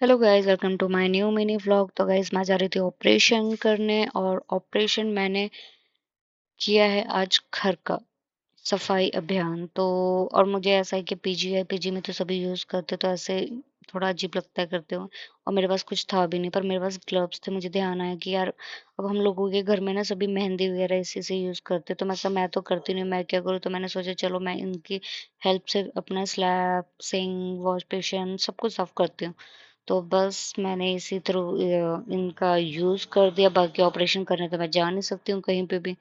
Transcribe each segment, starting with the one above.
Hello guys, welcome to my new mini vlog. तो guys, मैं जा रही थी ऑपरेशन करने, और ऑपरेशन मैंने किया है आज घर का सफाई अभियान। तो और मुझे ऐसा है कि पीजी है, पीजी में तो सभी यूज़ करते, तो ऐसे थोड़ा अजीब लगता है करते हो। और मेरे पास कुछ था भी नहीं, पर मेरे पास ग्लव्स थे। मुझे ध्यान आया कि यार, अब हम लोगों के घर में ना सभी मेहंदी वगैरह इसी से यूज़ करते, तो मैं तो करती नहीं, मैं क्या करूँ। तो मैंने सोचा चलो मैं इनकी हेल्प से अपना स्लैब, सिंक, वॉश बेसिन सब कुछ साफ करती हूँ। तो बस मैंने इसी थ्रू इनका यूज़ कर दिया। बाकी ऑपरेशन करने तो मैं जा नहीं सकती हूँ कहीं पे भी।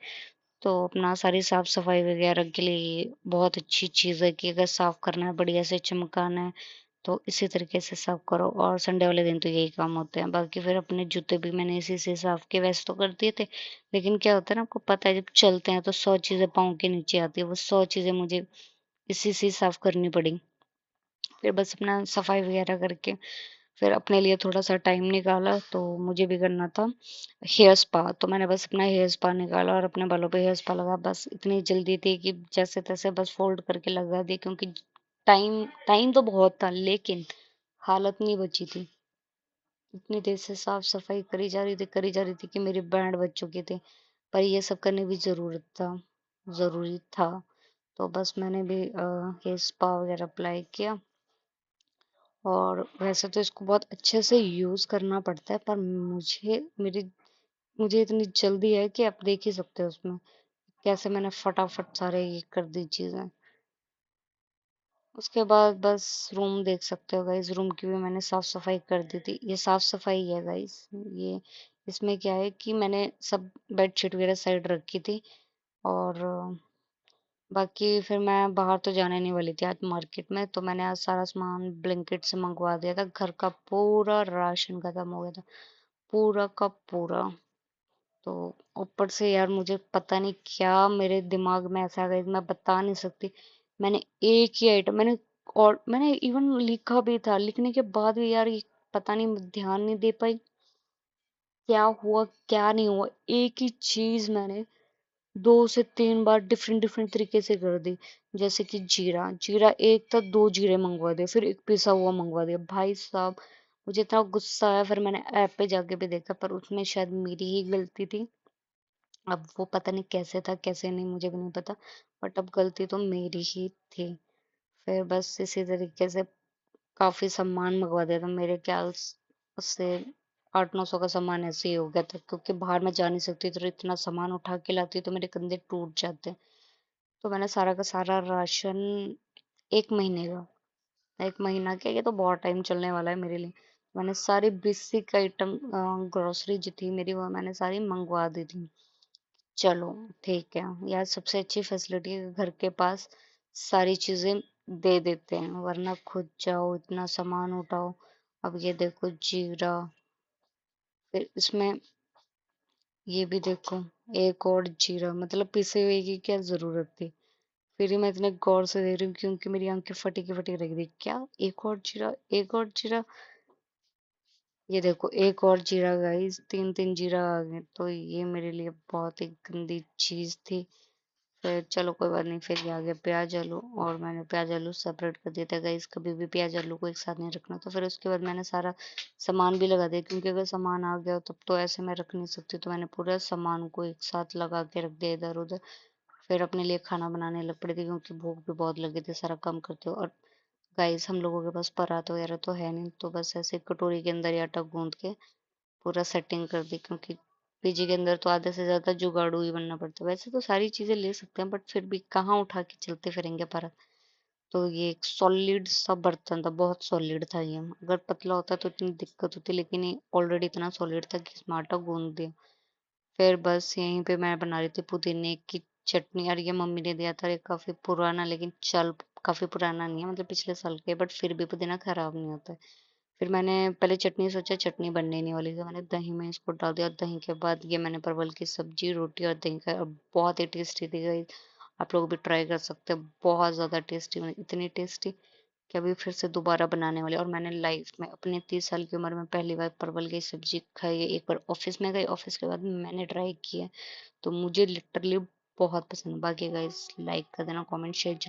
तो अपना सारी साफ सफाई वगैरह के लिए बहुत अच्छी चीज़ है कि अगर साफ करना है, बढ़िया से चमकाना है, तो इसी तरीके से साफ करो। और संडे वाले दिन तो यही काम होते हैं। बाकी फिर अपने जूते भी मैंने इसी से साफ किए। वैसे तो कर दिए थे, लेकिन क्या होता है ना, आपको पता है जब चलते हैं तो 100 चीज़ें पाँव के नीचे आती है। वो 100 चीज़ें मुझे इसी से साफ करनी पड़ी। फिर बस अपना सफाई वगैरह करके फिर अपने लिए थोड़ा सा टाइम निकाला। तो मुझे भी करना था हेयर स्पा, तो मैंने बस अपना हेयर स्पा निकाला और अपने बालों पे हेयर स्पा लगा। बस इतनी जल्दी थी कि जैसे तैसे बस फोल्ड करके लगा दी, क्योंकि टाइम टाइम तो बहुत था, लेकिन हालत नहीं बची थी। इतनी देर से साफ सफाई करी जा रही थी कि मेरे बैंड बज चुके थे। पर ये सब करने भी जरूरी था। तो बस मैंने भी हेयर स्पा वगैरह अप्लाई किया। और वैसे तो इसको बहुत अच्छे से यूज़ करना पड़ता है, पर मुझे इतनी जल्दी है कि आप देख ही सकते हो उसमें कैसे मैंने फटाफट सारे ये कर दी चीज़ें। उसके बाद बस रूम देख सकते हो गाइस, रूम की भी मैंने साफ सफाई कर दी थी। ये साफ सफाई है गाइस। ये इसमें क्या है कि मैंने सब बेडशीट वगैरह साइड रखी थी। और बाकी फिर मैं बाहर तो जाने नहीं वाली थी आज मार्केट में, तो मैंने आज सारा सामान ब्लिंकिट से मंगवा दिया था। घर का पूरा राशन खत्म हो गया था, पूरा का पूरा। तो ऊपर से यार, मुझे पता नहीं क्या मेरे दिमाग में ऐसा आ गया कि मैं बता नहीं सकती। मैंने एक ही आइटम मैंने इवन लिखा भी था, लिखने के बाद भी यार ये पता नहीं, ध्यान नहीं दे पाई क्या हुआ क्या नहीं हुआ। एक ही चीज मैंने 2 से 3 बार डिफरेंट डिफरेंट तरीके से कर दी। जैसे कि जीरा जीरा एक था, 2 जीरे मंगवा दिए, फिर एक पिसा हुआ मंगवा दिया। भाई साहब, मुझे इतना गुस्सा आया। फिर मैंने ऐप पे जाके भी देखा, पर उसमें शायद मेरी ही गलती थी। अब वो पता नहीं कैसे था कैसे नहीं, मुझे भी नहीं पता। बट अब गलती तो मेरी ही थी। फिर बस इसी तरीके से काफी सामान मंगवा दिया था। मेरे ख्याल से 800-900 का सामान ऐसे ही हो गया था, क्योंकि बाहर मैं जा नहीं सकती, तो इतना सामान उठा के लाती तो मेरे कंधे टूट जाते। तो मैंने सारा का सारा राशन 1 महीने का, 1 महीना क्या, ये तो बहुत टाइम चलने वाला है मेरे लिए। मैंने सारी बेसिक आइटम, ग्रोसरी जो थी मेरी, वो मैंने सारी मंगवा दी थी। चलो ठीक है यार, सबसे अच्छी फैसिलिटी है घर के पास सारी चीजें दे देते हैं, वरना खुद जाओ इतना सामान उठाओ। अब ये देखो जीरा, फिर इसमें ये भी देखो, एक और जीरा, मतलब पिसे हुए की क्या जरूरत थी। फिर ही मैं इतने गौर से देख रही हूँ क्योंकि मेरी आंखें फटी की फटी रह गई। क्या एक और जीरा, एक और जीरा। ये देखो एक और जीरा गाइस, 3-3 जीरा आ गए। तो ये मेरे लिए बहुत ही गंदी चीज थी। फिर चलो कोई बात नहीं, फिर ये आ गया प्याज आलू, और मैंने प्याज आलू सेपरेट कर दिया था गाइस। कभी भी प्याज आलू को एक साथ नहीं रखना। तो फिर उसके बाद मैंने सारा सामान भी लगा दिया, क्योंकि अगर सामान आ गया तब तो ऐसे मैं रख नहीं सकती। तो मैंने पूरा सामान को एक साथ लगा के रख दिया इधर उधर। फिर अपने लिए खाना बनाने लग पड़ी थी, क्योंकि भूख भी बहुत लगी थी सारा काम करते हो। और गाइस, हम लोगों के पास परात वगैरह तो है नहीं, तो बस ऐसे कटोरी के अंदर ही आटा गूंद के पूरा सेटिंग कर दी, क्योंकि पीजी के अंदर तो आधे से ज्यादा जुगाड़ू ही बनना पड़ता है। वैसे तो सारी चीजें ले सकते हैं, बट फिर भी कहाँ उठा के चलते फिरेंगे पर। तो ये एक सॉलिड सा बर्तन था, बहुत सॉलिड था ये। अगर पतला होता तो इतनी दिक्कत होती, लेकिन ये ऑलरेडी इतना सॉलिड था कि इसमें आटा गूंद दिया। फिर बस यहीं पे मैं बना रही थी पुदीने की चटनी, और ये मम्मी ने दिया था। ये काफी पुराना, लेकिन चल काफी पुराना नहीं है, मतलब पिछले साल के, बट फिर भी पुदीना खराब नहीं होता है। फिर मैंने पहले चटनी सोचा, चटनी बनने नहीं वाली, तो मैंने दही में इसको डाल दिया। और दही के बाद ये मैंने परवल की सब्जी, रोटी और दही का, और बहुत ही टेस्टी थी गाइस। आप लोग भी ट्राई कर सकते हैं, बहुत ज़्यादा टेस्टी बनी, इतनी टेस्टी कि अभी फिर से दोबारा बनाने वाली। और मैंने लाइफ में अपने 30 साल की उम्र में पहली बार परवल की सब्जी खाई है। एक बार ऑफिस में गई, ऑफिस के बाद मैंने ट्राई किया है, तो मुझे लिटरली बहुत पसंद है। बाकी गाइस, लाइक कर देना, कमेंट शेयर जरूर।